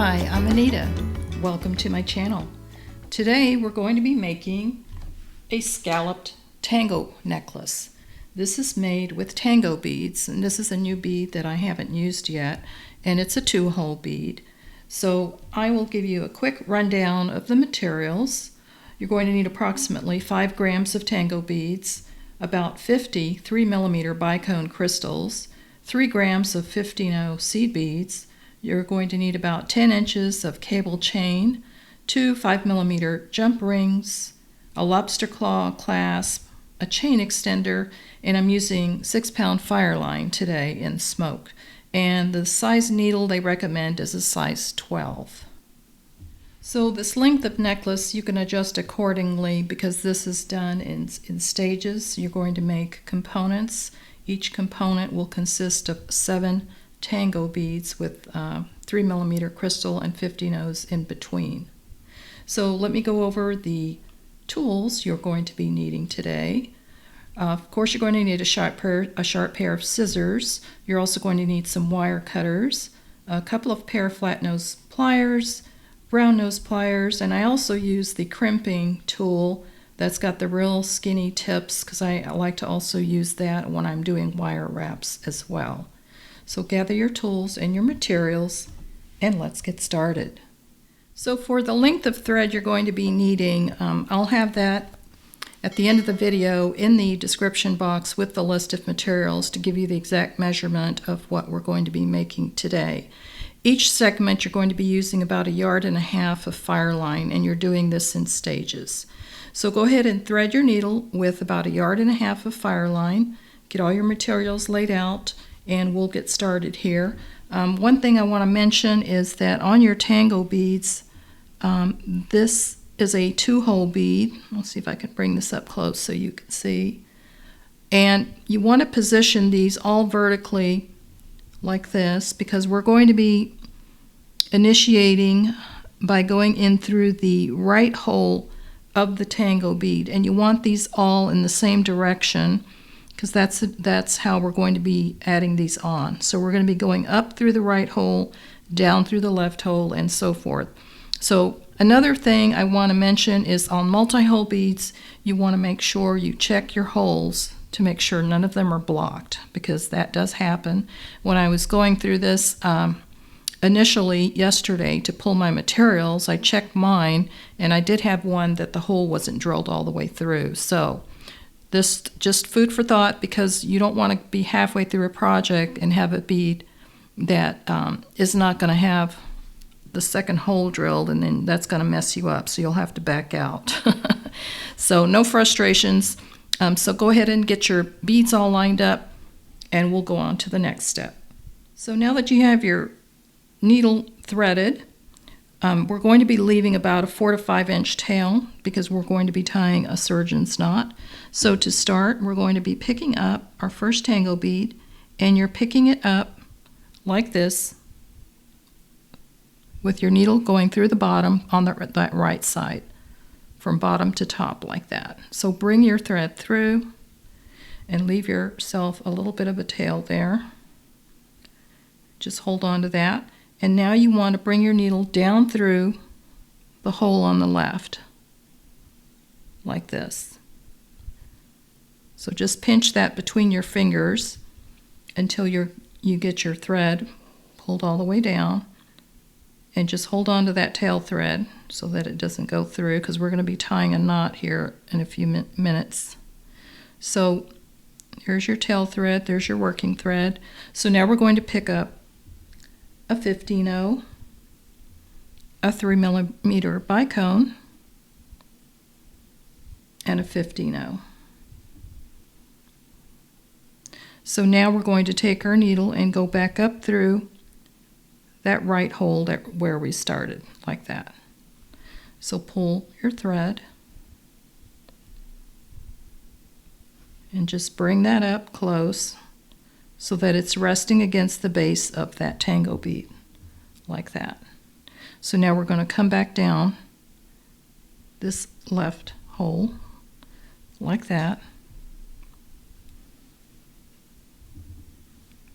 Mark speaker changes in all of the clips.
Speaker 1: Hi, I'm Anita. Welcome to my channel. Today we're going to be making a scalloped tango necklace. This is made with tango beads, and this is a new bead that I haven't used yet, and it's a 2-hole bead. So I will give you a quick rundown of the materials. You're going to need approximately 5 grams of tango beads, about 50 3mm Bicone crystals, 3 grams of 15-0 seed beads. You're going to need about 10 inches of cable chain, 2 5mm jump rings, a lobster claw clasp, a chain extender, and I'm using 6-pound fireline today in smoke. And the size needle they recommend is a size 12. So this length of necklace you can adjust accordingly because this is done in stages. You're going to make components. Each component will consist of 7 tango beads with 3mm crystal and 15-0s in between. So let me go over the tools you're going to be needing today. Of course, you're going to need a sharp pair of scissors. You're also going to need some wire cutters, a couple of pair of flat nose pliers, brown nose pliers, and I also use the crimping tool that's got the real skinny tips because I like to also use that when I'm doing wire wraps as well. So gather your tools and your materials and let's get started. So for the length of thread you're going to be needing, I'll have that at the end of the video in the description box with the list of materials to give you the exact measurement of what we're going to be making today. Each segment you're going to be using about 1.5 yards of fireline, and you're doing this in stages. So go ahead and thread your needle with about 1.5 yards of fireline. Get all your materials laid out and we'll get started here. One thing I want to mention is that on your tango beads, this is a 2-hole bead. Let's see if I can bring this up close so you can see. And you want to position these all vertically like this because we're going to be initiating by going in through the right hole of the tango bead, and you want these all in the same direction because that's how we're going to be adding these on. So we're going to be going up through the right hole, down through the left hole, and so forth. So another thing I want to mention is on multi-hole beads, you want to make sure you check your holes to make sure none of them are blocked, because that does happen. When I was going through this initially yesterday to pull my materials, I checked mine, and I did have one that the hole wasn't drilled all the way through. So this just food for thought, because you don't want to be halfway through a project and have a bead that is not going to have the second hole drilled, and then that's going to mess you up, so you'll have to back out. So no frustrations. So go ahead and get your beads all lined up, and we'll go on to the next step. So now that you have your needle threaded, we're going to be leaving about a 4 to 5 inch tail because we're going to be tying a surgeon's knot. So to start, we're going to be picking up our first tango bead, and you're picking it up like this with your needle going through the bottom on that right side, from bottom to top like that. So bring your thread through and leave yourself a little bit of a tail there. Just hold on to that. And now you want to bring your needle down through the hole on the left, like this. So just pinch that between your fingers until you get your thread pulled all the way down. And just hold on to that tail thread so that it doesn't go through, because we're going to be tying a knot here in a few minutes. So here's your tail thread, there's your working thread. So now we're going to pick up a 15-0, a 3mm Bicone, and a 15-0. So now we're going to take our needle and go back up through that right hole where we started, like that. So pull your thread and just bring that up close so that it's resting against the base of that tango bead, like that. So now we're going to come back down this left hole, like that.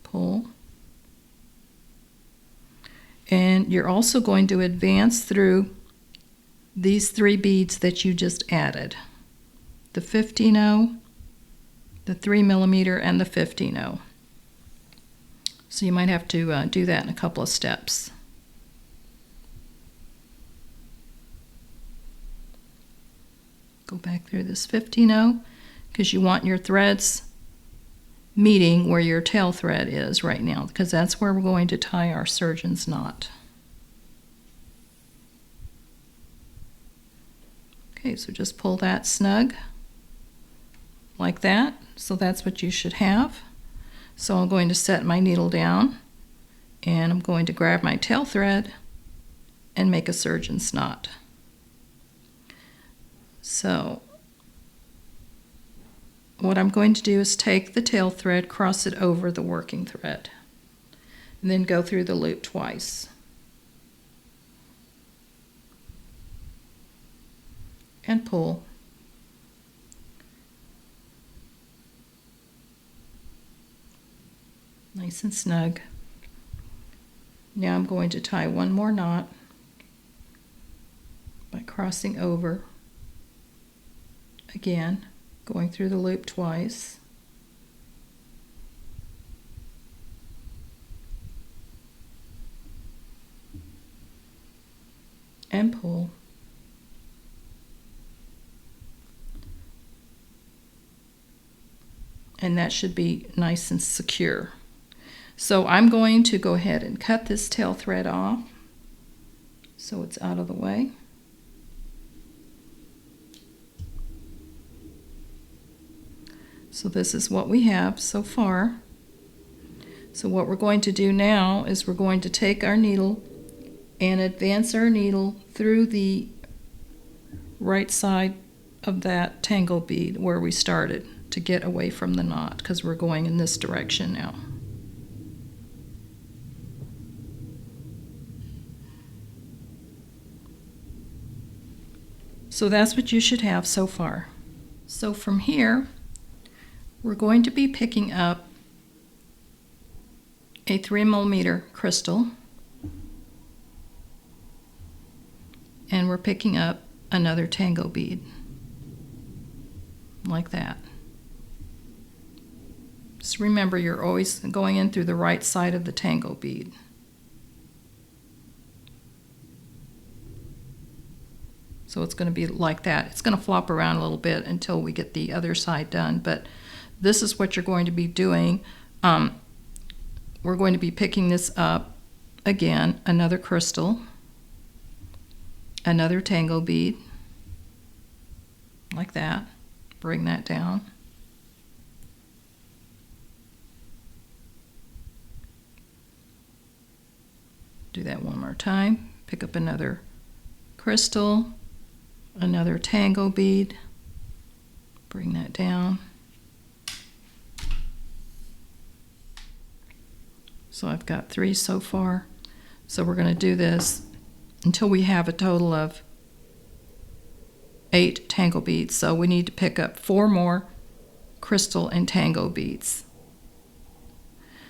Speaker 1: Pull. And you're also going to advance through these 3 beads that you just added. The 15-0, the 3mm, and the 15-0. So you might have to do that in a couple of steps. Go back through this 15-0 because you want your threads meeting where your tail thread is right now, because that's where we're going to tie our surgeon's knot. Okay, so just pull that snug like that. So that's what you should have. So I'm going to set my needle down and I'm going to grab my tail thread and make a surgeon's knot. So what I'm going to do is take the tail thread, cross it over the working thread, and then go through the loop twice. And pull. Nice and snug. Now I'm going to tie one more knot by crossing over again, going through the loop twice. And pull. And that should be nice and secure. So I'm going to go ahead and cut this tail thread off so it's out of the way. So this is what we have so far. So what we're going to do now is we're going to take our needle and advance our needle through the right side of that tangle bead where we started to get away from the knot, because we're going in this direction now. So that's what you should have so far. So from here, we're going to be picking up a 3mm crystal, and we're picking up another tango bead, like that. Just remember, you're always going in through the right side of the tango bead. So it's going to be like that. It's going to flop around a little bit until we get the other side done, but this is what you're going to be doing. We're going to be picking this up again, another crystal, another tango bead, like that. Bring that down. Do that one more time. Pick up another crystal, another tango bead, bring that down. So I've got 3 so far. So we're going to do this until we have a total of 8 tango beads. So we need to pick up 4 more crystal and tango beads.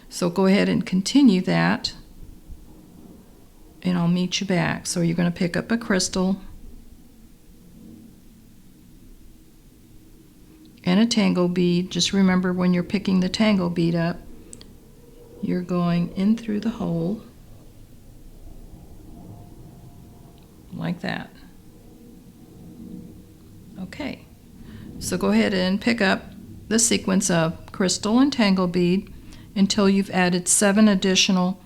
Speaker 1: So go ahead and continue that, and I'll meet you back. So you're going to pick up a crystal and a tango bead. Just remember, when you're picking the tango bead up, you're going in through the hole like that. Okay, so go ahead and pick up the sequence of crystal and tango bead until you've added 7 additional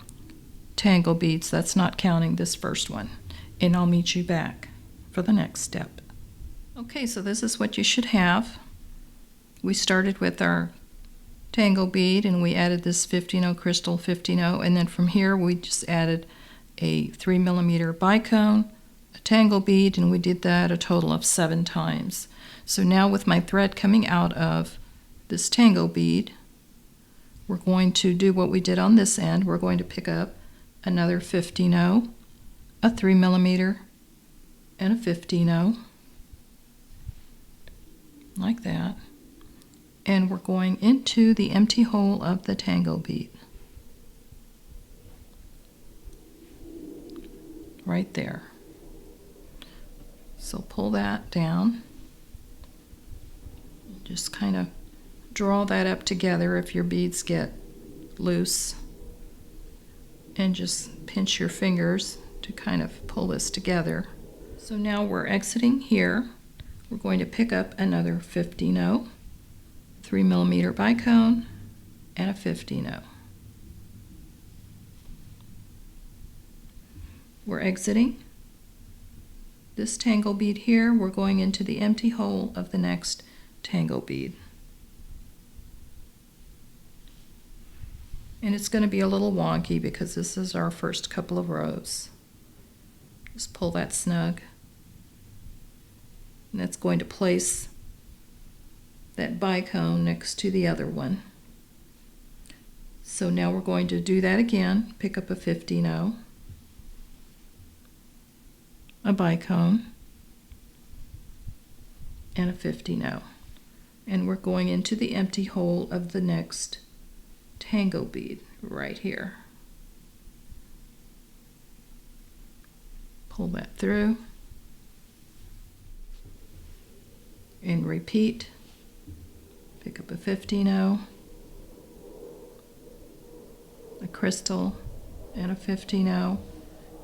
Speaker 1: tango beads. That's not counting this first one. And I'll meet you back for the next step. Okay, so this is what you should have. We started with our tango bead and we added this 15-0 crystal, 15-0, and then from here we just added a 3mm bicone, a tango bead, and we did that a total of 7 times. So now with my thread coming out of this tango bead, we're going to do what we did on this end. We're going to pick up another 15-0, a 3mm, and a 15-0, like that. And we're going into the empty hole of the tango bead. right there. So pull that down. Just kind of draw that up together if your beads get loose. And just pinch your fingers to kind of pull this together. So now we're exiting here. We're going to pick up another 15-0, 3mm bicone, and a 15-0. We're exiting this tangle bead here. We're going into the empty hole of the next tangle bead. And it's going to be a little wonky because this is our first couple of rows. Just pull that snug. And that's going to place that bicone next to the other one. So now we're going to do that again. Pick up a 15-0, a bicone, and a 15-0. And we're going into the empty hole of the next tango bead right here. Pull that through and repeat. Pick up a 15-0, a crystal, and a 15-0,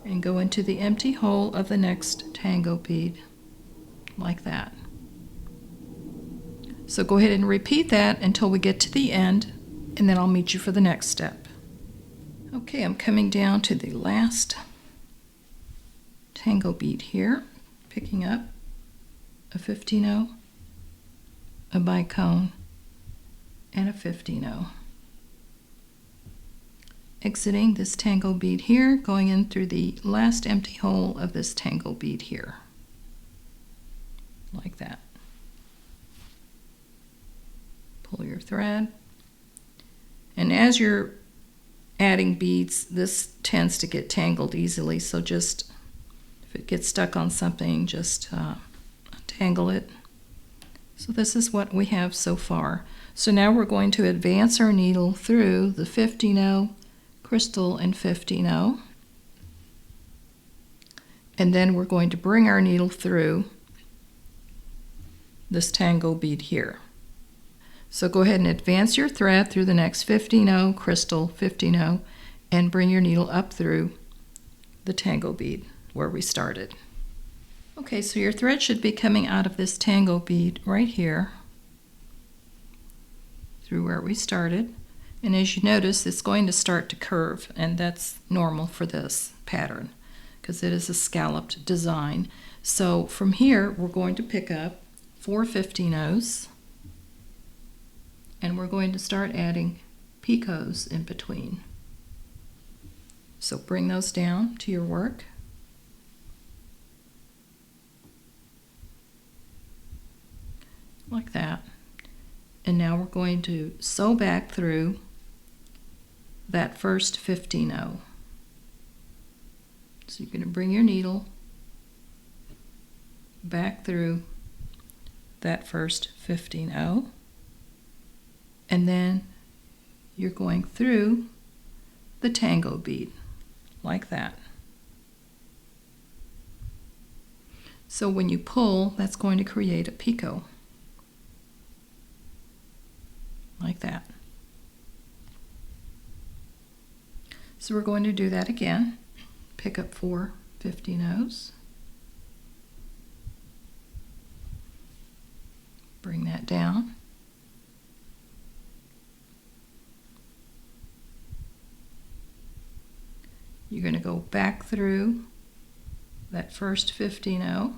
Speaker 1: and go into the empty hole of the next tango bead like that. So go ahead and repeat that until we get to the end, and then I'll meet you for the next step. Okay, I'm coming down to the last tango bead here, picking up a 15-0, a bicone, and a 15-0. Exiting this tango bead here, going in through the last empty hole of this tango bead here, like that. Pull your thread. And as you're adding beads, this tends to get tangled easily, so just, if it gets stuck on something, just untangle it. So this is what we have so far. So now we're going to advance our needle through the 15-0, crystal, and 15-0. And then we're going to bring our needle through this tango bead here. So go ahead and advance your thread through the next 15-0, crystal, 15-0, and bring your needle up through the tango bead where we started. Okay, so your thread should be coming out of this tango bead right here through where we started. And as you notice, it's going to start to curve, and that's normal for this pattern because it is a scalloped design. So from here, we're going to pick up 4 15-0s. And we're going to start adding picots in between. So bring those down to your work. Like that. And now we're going to sew back through that first 15-0. So you're going to bring your needle back through that first 15-0. And then you're going through the tango bead like that. So when you pull, that's going to create a picot like that. So we're going to do that again. Pick up 4 15-0s. Bring that down. You're going to go back through that first 15-0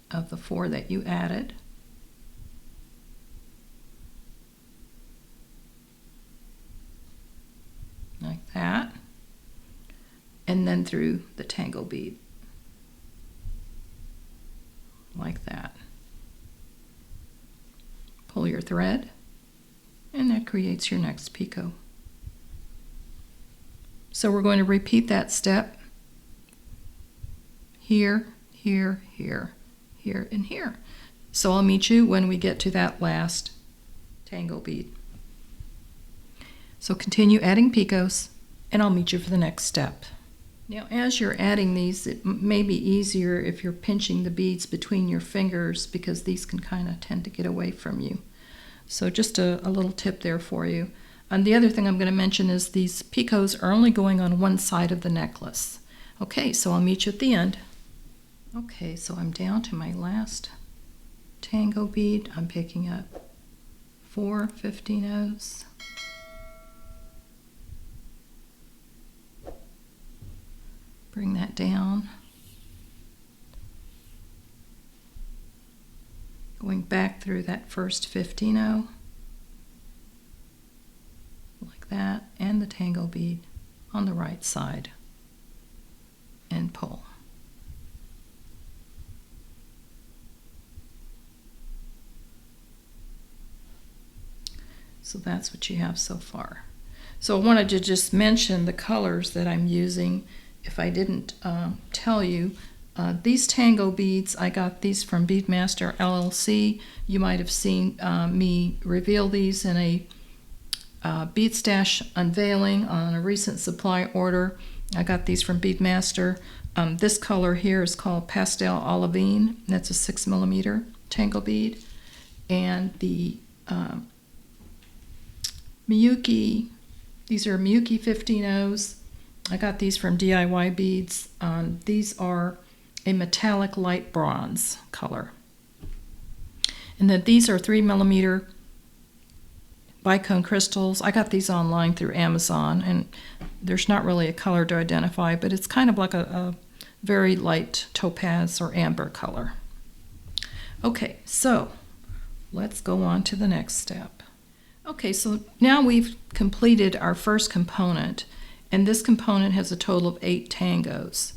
Speaker 1: of the 4 that you added. Like that. And then through the tango bead. Like that. Pull your thread, and that creates your next picot. So we're going to repeat that step here, here, here, here, and here. So I'll meet you when we get to that last tango bead. So continue adding picots and I'll meet you for the next step. Now, as you're adding these, it may be easier if you're pinching the beads between your fingers because these can kind of tend to get away from you. So just a little tip there for you. And the other thing I'm going to mention is these picots are only going on one side of the necklace. Okay, so I'll meet you at the end. Okay, so I'm down to my last tango bead. I'm picking up 4 15-ohs. Bring that down. Going back through that first 15-oh. Like that. And the tango bead on the right side. And pull. So that's what you have so far. So I wanted to just mention the colors that I'm using. If I didn't tell you, these tango beads, I got these from Beadmaster LLC. You might have seen me reveal these in a Bead Stash unveiling on a recent supply order. I got these from Beadmaster. This color here is called Pastel Olivine. That's a 6mm tango bead. And the Miyuki, these are Miyuki 15-ohs. I got these from DIY Beads. These are a metallic light bronze color. And then these are 3mm Bicone crystals. I got these online through Amazon, and there's not really a color to identify, but it's kind of like a very light topaz or amber color. Okay, so let's go on to the next step. Okay, so now we've completed our first component, and this component has a total of 8 tangos.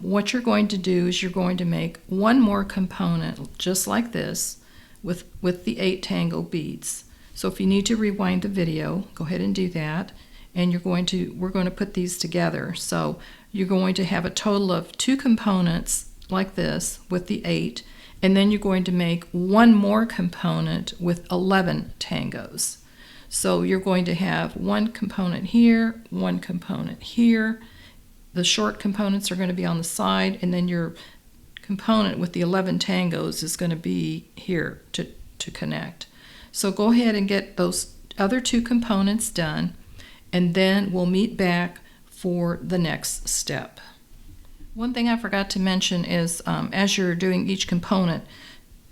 Speaker 1: What you're going to do is you're going to make one more component just like this with the 8 tango beads. So if you need to rewind the video, go ahead and do that, and we're going to put these together. So you're going to have a total of 2 components like this with the 8, and then you're going to make one more component with 11 tangos. So you're going to have one component here, one component here. The short components are going to be on the side, and then your component with the 11 tangos is going to be here to connect. So go ahead and get those other 2 components done, and then we'll meet back for the next step. One thing I forgot to mention is as you're doing each component,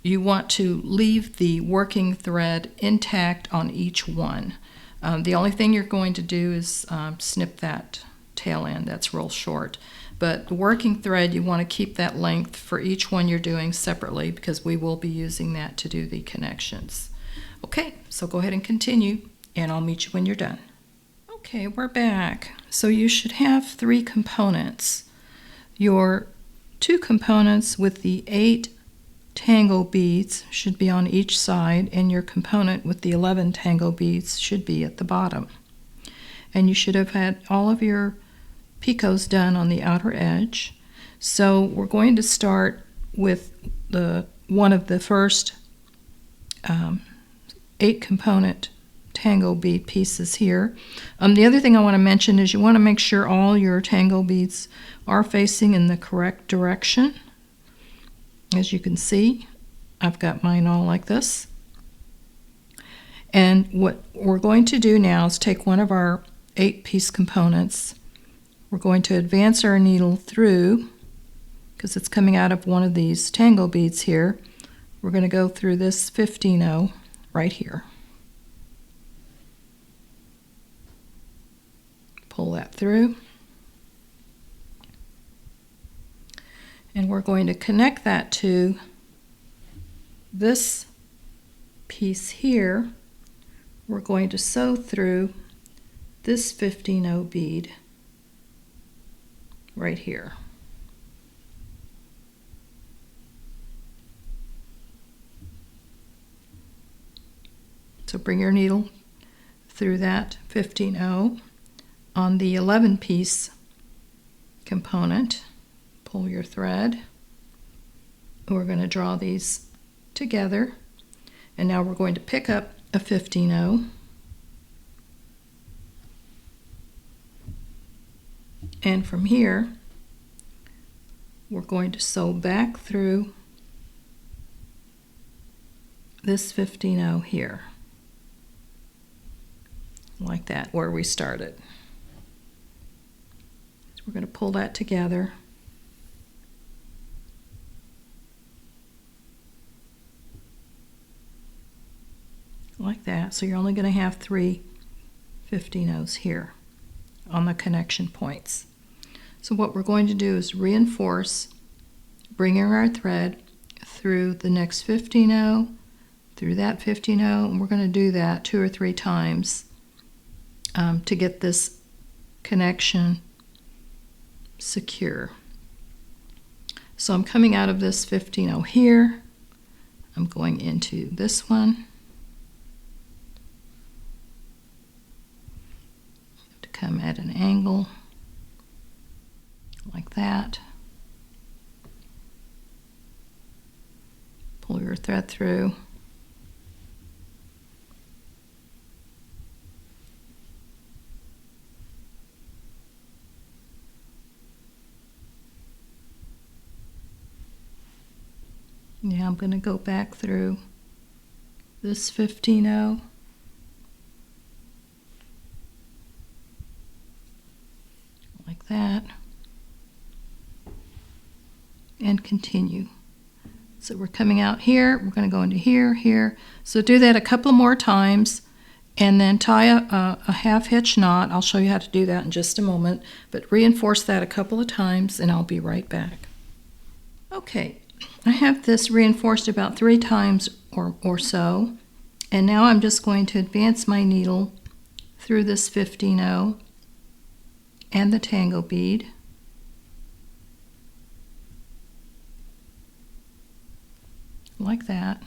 Speaker 1: you want to leave the working thread intact on each one. The only thing you're going to do is snip that tail end. That's real short. But the working thread, you want to keep that length for each one you're doing separately because we will be using that to do the connections. Okay, so go ahead and continue, and I'll meet you when you're done. Okay, we're back. So you should have 3 components. Your 2 components with the 8 tango beads should be on each side, and your component with the 11 tango beads should be at the bottom. And you should have had all of your picots done on the outer edge. So we're going to start with one of the first 8 component tango bead pieces here. The other thing I want to mention is you want to make sure all your tango beads are facing in the correct direction. As you can see, I've got mine all like this. And what we're going to do now is take one of our 8-piece components. We're going to advance our needle through, because it's coming out of one of these tango beads here. We're going to go through this 15-oh right here. Pull that through. And we're going to connect that to this piece here. We're going to sew through this 15-oh bead right here. So bring your needle through that 15-oh on the 11-piece component. Pull your thread. We're going to draw these together, and now we're going to pick up a 15-oh And from here, we're going to sew back through this 15-0 here, like that, where we started. So we're going to pull that together. Like that. So you're only going to have 3 15-0s here on the connection points. So what we're going to do is reinforce, bringing our thread through the next 15-0, through that 15-0, and we're going to do that 2 or 3 times to get this connection secure. So I'm coming out of this 15-0 here, I'm going into this one, to come at an angle like that. Pull your thread through. Now I'm going to go back through this 15-0. Like that. And continue. So we're coming out here, we're going to go into here, here. So do that a couple more times and then tie a half hitch knot. I'll show you how to do that in just a moment, but reinforce that a couple of times and I'll be right back. Okay, I have this reinforced about 3 times or so, and now I'm just going to advance my needle through this 15-0 and the tango bead. Like that.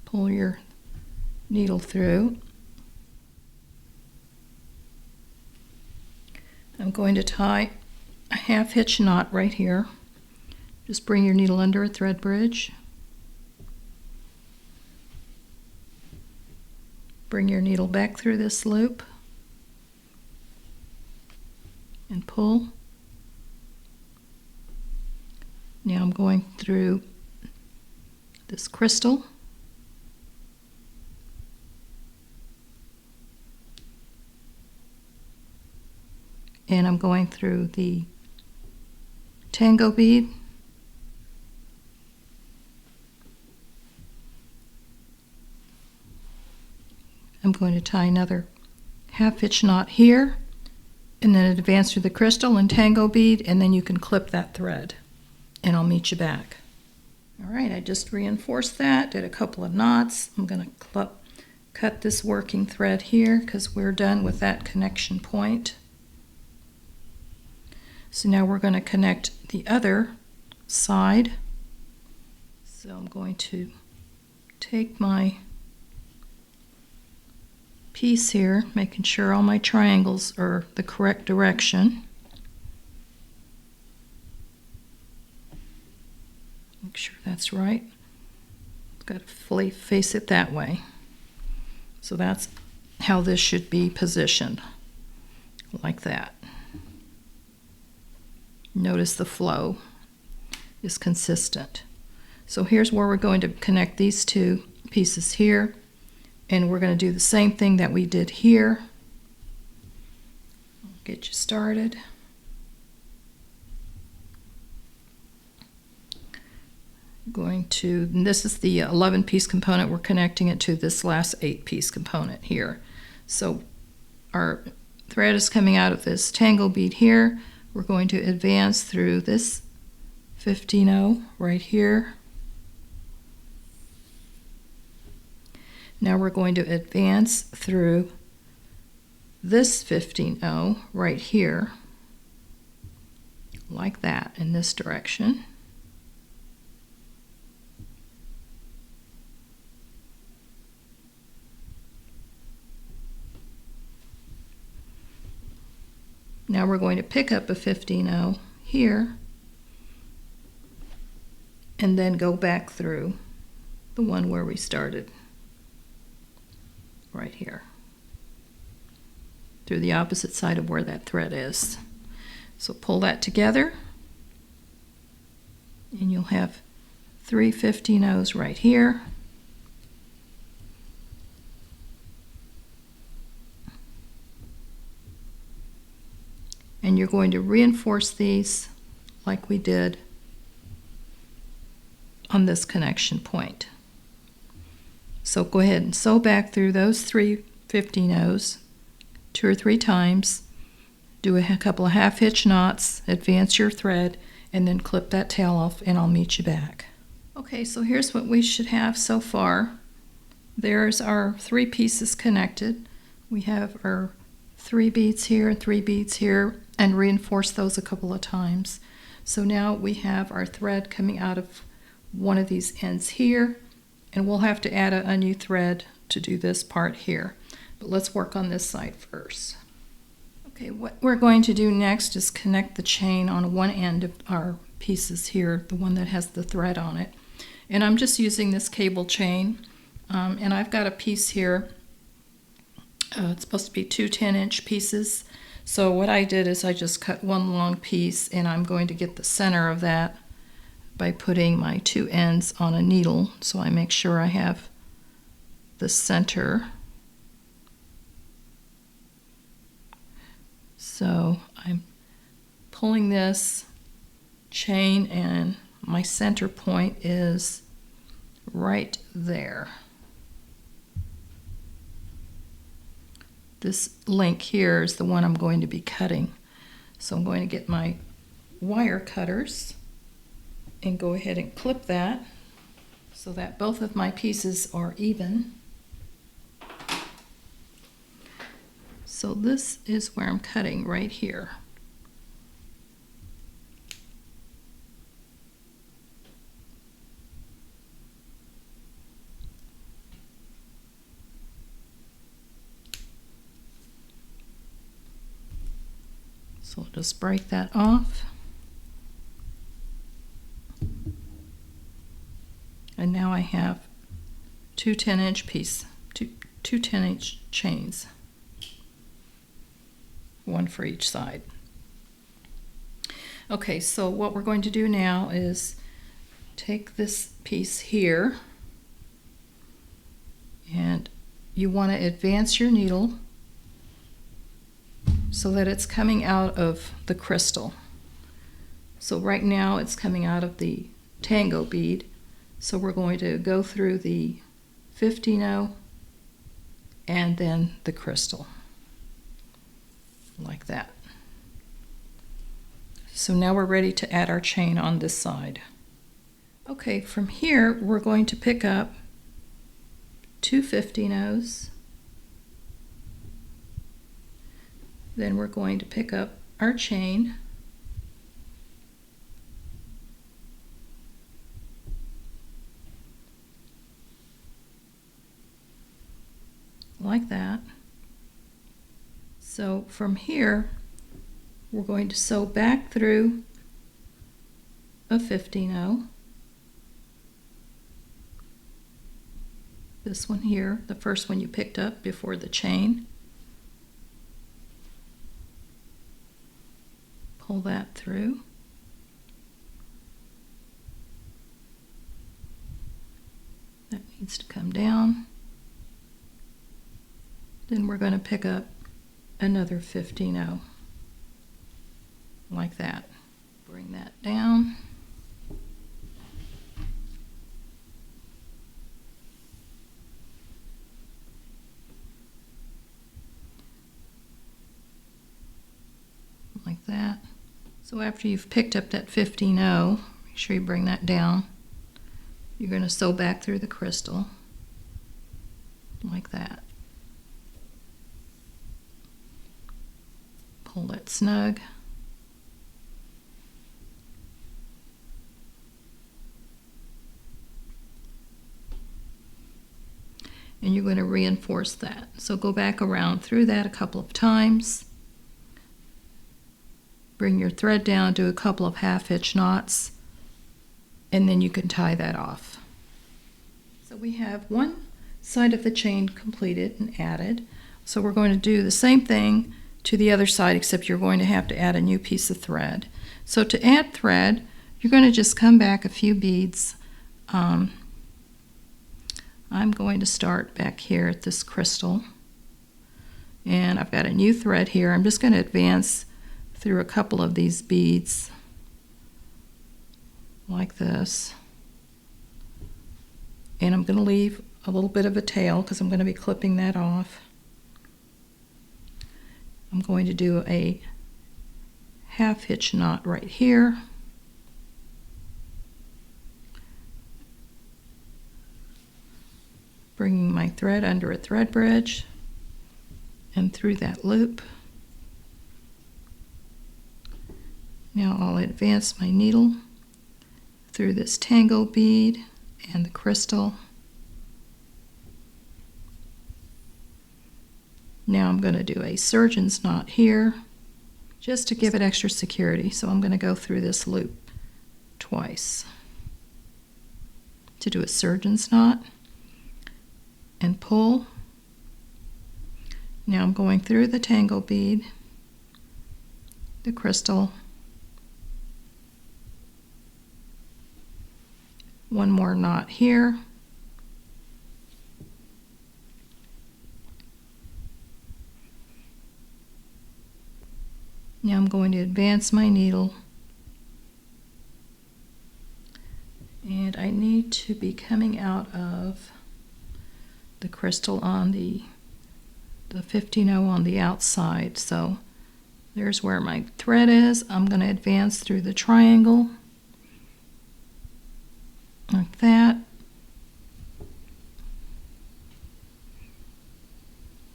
Speaker 1: Pull your needle through. I'm going to tie a half hitch knot right here. Just bring your needle under a thread bridge. Bring your needle back through this loop and pull. Now I'm going through this crystal. And I'm going through the tango bead. I'm going to tie another half hitch knot here and then advance through the crystal and tango bead, and then you can clip that thread and I'll meet you back. All right, I just reinforced that, did a couple of knots. I'm going to cut this working thread here because we're done with that connection point. So now we're going to connect the other side. So I'm going to take my piece here, making sure all my triangles are the correct direction. Make sure that's right. I've got to fully face it that way. So that's how this should be positioned, like that. Notice the flow is consistent. So here's where we're going to connect these 2 pieces here, and we're going to do the same thing that we did here. I'll get you started. And this is the 11-piece component. We're connecting it to this last 8-piece component here. So our thread is coming out of this tango bead here. We're going to advance through this 15-0 right here. Now we're going to advance through this 15-0 right here, like that, in this direction. Now we're going to pick up a 15-0 here and then go back through the one where we started, right here. through the opposite side of where that thread is. So pull that together, and you'll have 3 15-0s right here. And you're going to reinforce these like we did on this connection point. So go ahead and sew back through those 3 15-0s 2 or 3 times. Do a couple of half-hitch knots, advance your thread, and then clip that tail off, and I'll meet you back. Okay, so here's what we should have so far. There's our 3 pieces connected. We have our 3 beads here and 3 beads here, and reinforce those a couple of times. So now we have our thread coming out of one of these ends here, and we'll have to add a new thread to do this part here. But let's work on this side first. Okay, what we're going to do next is connect the chain on one end of our pieces here, the one that has the thread on it. And I'm just using this cable chain, and I've got a piece here. It's supposed to be 2 10-inch pieces. So what I did is I just cut one long piece, and I'm going to get the center of that by putting my 2 ends on a needle, so I make sure I have the center. So I'm pulling this chain, and my center point is right there. This link here is the one I'm going to be cutting. So I'm going to get my wire cutters and go ahead and clip that so that both of my pieces are even. So this is where I'm cutting, right here. So I'll just break that off. And now I have 2 10-inch pieces, two 10-inch chains. One for each side. Okay, so what we're going to do now is take this piece here, and you want to advance your needle so that it's coming out of the crystal. So right now it's coming out of the tango bead, so we're going to go through the 15-0 and then the crystal. Like that. So now we're ready to add our chain on this side. Okay, from here we're going to pick up 2 15-0s. Then we're going to pick up our chain. Like that. So from here, we're going to sew back through a 15-0. This one here, the first one you picked up before the chain. Pull that through. That needs to come down. Then we're going to pick up another 15-0, like that. Bring that down. Like that. So after you've picked up that 15-0, make sure you bring that down. You're going to sew back through the crystal, like that. Pull it snug. And you're going to reinforce that. So go back around through that a couple of times. Bring your thread down, do a couple of half-hitch knots, and then you can tie that off. So we have one side of the chain completed and added. So we're going to do the same thing to the other side, except you're going to have to add a new piece of thread. So to add thread, you're going to just come back a few beads. I'm going to start back here at this crystal, and I've got a new thread here. I'm just going to advance through a couple of these beads like this, and I'm going to leave a little bit of a tail because I'm going to be clipping that off. I'm going to do a half hitch knot right here, bringing my thread under a thread bridge and through that loop. Now I'll advance my needle through this tango bead and the crystal. Now I'm going to do a surgeon's knot here just to give it extra security. So I'm going to go through this loop twice to do a surgeon's knot and pull. Now I'm going through the tango bead, the crystal, one more knot here, now I'm going to advance my needle, and I need to be coming out of the crystal on the 15-0 on the outside. So there's where my thread is. I'm going to advance through the triangle like that.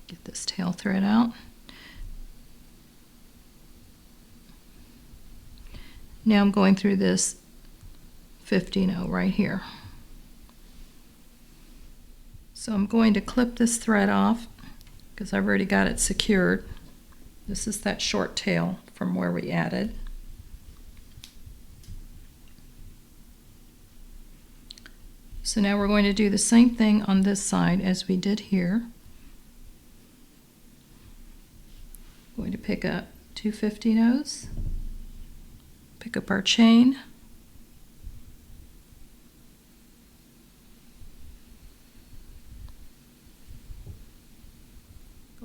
Speaker 1: Get this tail thread out. Now I'm going through this 15-0 right here. So I'm going to clip this thread off because I've already got it secured. This is that short tail from where we added. So now we're going to do the same thing on this side as we did here. I'm going to pick up 2 15-0s, pick up our chain,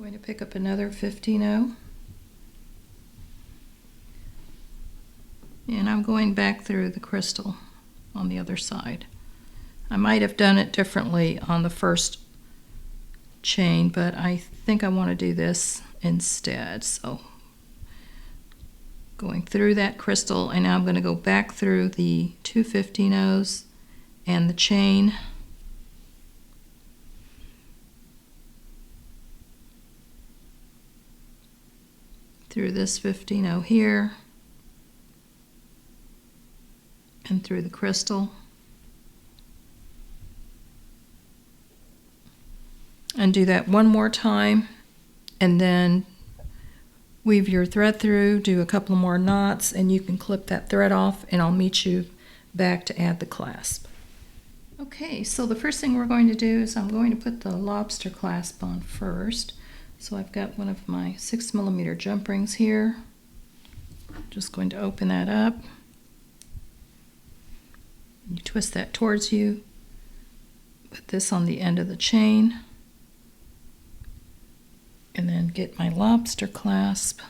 Speaker 1: going to pick up another 15-0, and I'm going back through the crystal on the other side. I might have done it differently on the first chain, but I think I want to do this instead. So going through that crystal, and now I'm going to go back through the 2 15-0s and the chain. Through this 15-0 here and through the crystal. And do that one more time, and then weave your thread through, do a couple more knots, and you can clip that thread off, and I'll meet you back to add the clasp. Okay, so the first thing we're going to do is I'm going to put the lobster clasp on first. So I've got one of my 6mm jump rings here. Just going to open that up. You twist that towards you, put this on the end of the chain, and then get my lobster clasp,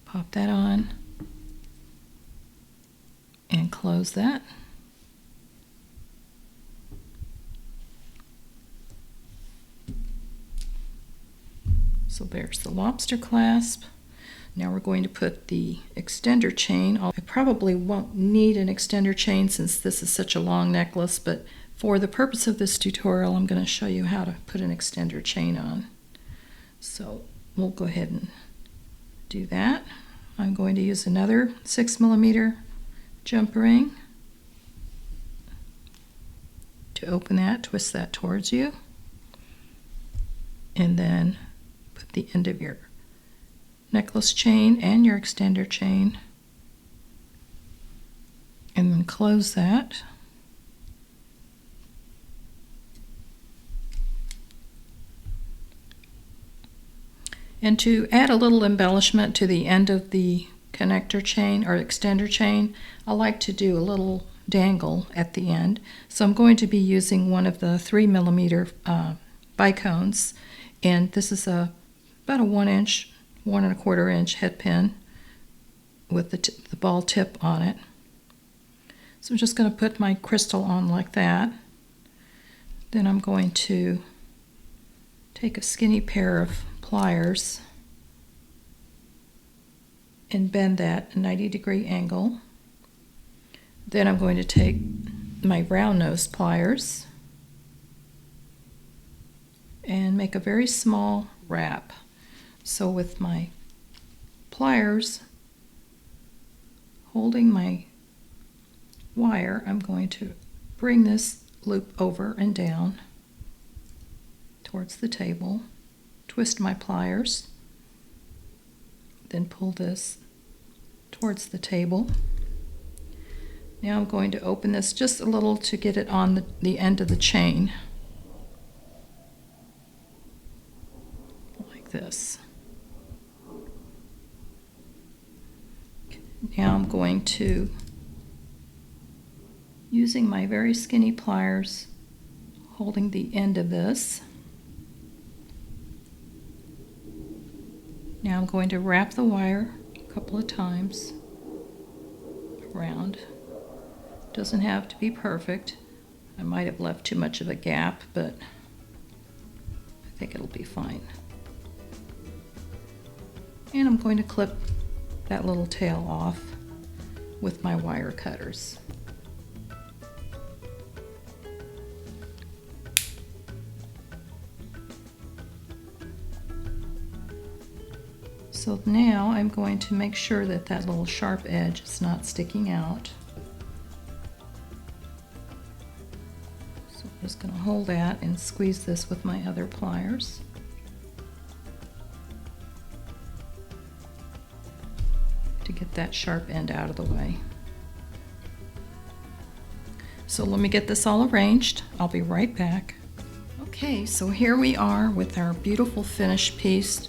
Speaker 1: pop that on, and close that. So there's the lobster clasp. Now we're going to put the extender chain. I probably won't need an extender chain since this is such a long necklace, but for the purpose of this tutorial, I'm going to show you how to put an extender chain on. So we'll go ahead and do that. I'm going to use another 6mm jump ring to open that, twist that towards you, and then put the end of your necklace chain and your extender chain, and then close that. And to add a little embellishment to the end of the connector chain or extender chain, I like to do a little dangle at the end. So I'm going to be using one of the 3mm bicones, and this is about a 1 inch, 1 1/4 inch head pin with the ball tip on it. So I'm just going to put my crystal on like that. Then I'm going to take a skinny pair of pliers and bend that at a 90-degree angle. Then I'm going to take my round nose pliers and make a very small wrap. So with my pliers holding my wire, I'm going to bring this loop over and down towards the table, twist my pliers, then pull this towards the table. Now I'm going to open this just a little to get it on the end of the chain, like this. Now I'm going to, using my very skinny pliers, holding the end of this. Now I'm going to wrap the wire a couple of times around. Doesn't have to be perfect. I might have left too much of a gap, but I think it'll be fine. And I'm going to clip that little tail off with my wire cutters. So now I'm going to make sure that that little sharp edge is not sticking out. So I'm just going to hold that and squeeze this with my other pliers. To get that sharp end out of the way. So let me get this all arranged. I'll be right back. Okay, so here we are with our beautiful finished piece.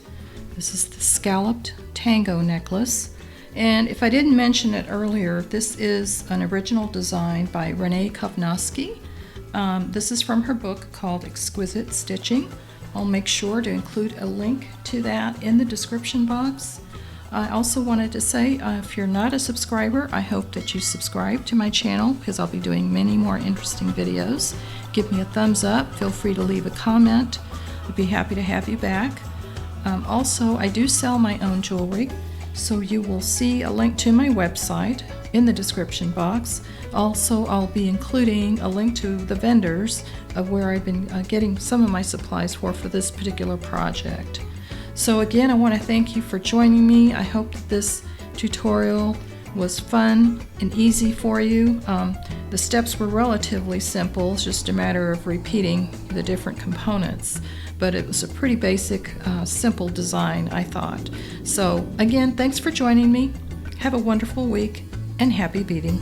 Speaker 1: This is the Scalloped Tango Necklace. And if I didn't mention it earlier, this is an original design by Renee Kovnesky. This is from her book called Exquisite Stitching. I'll make sure to include a link to that in the description box. I also wanted to say, if you're not a subscriber, I hope that you subscribe to my channel because I'll be doing many more interesting videos. Give me a thumbs up. Feel free to leave a comment. I'd be happy to have you back. Also, I do sell my own jewelry, so you will see a link to my website in the description box. Also, I'll be including a link to the vendors of where I've been getting some of my supplies for this particular project. So again, I want to thank you for joining me. I hope that this tutorial was fun and easy for you. The steps were relatively simple. It's just a matter of repeating the different components. But it was a pretty basic, simple design, I thought. So again, thanks for joining me. Have a wonderful week and happy beading.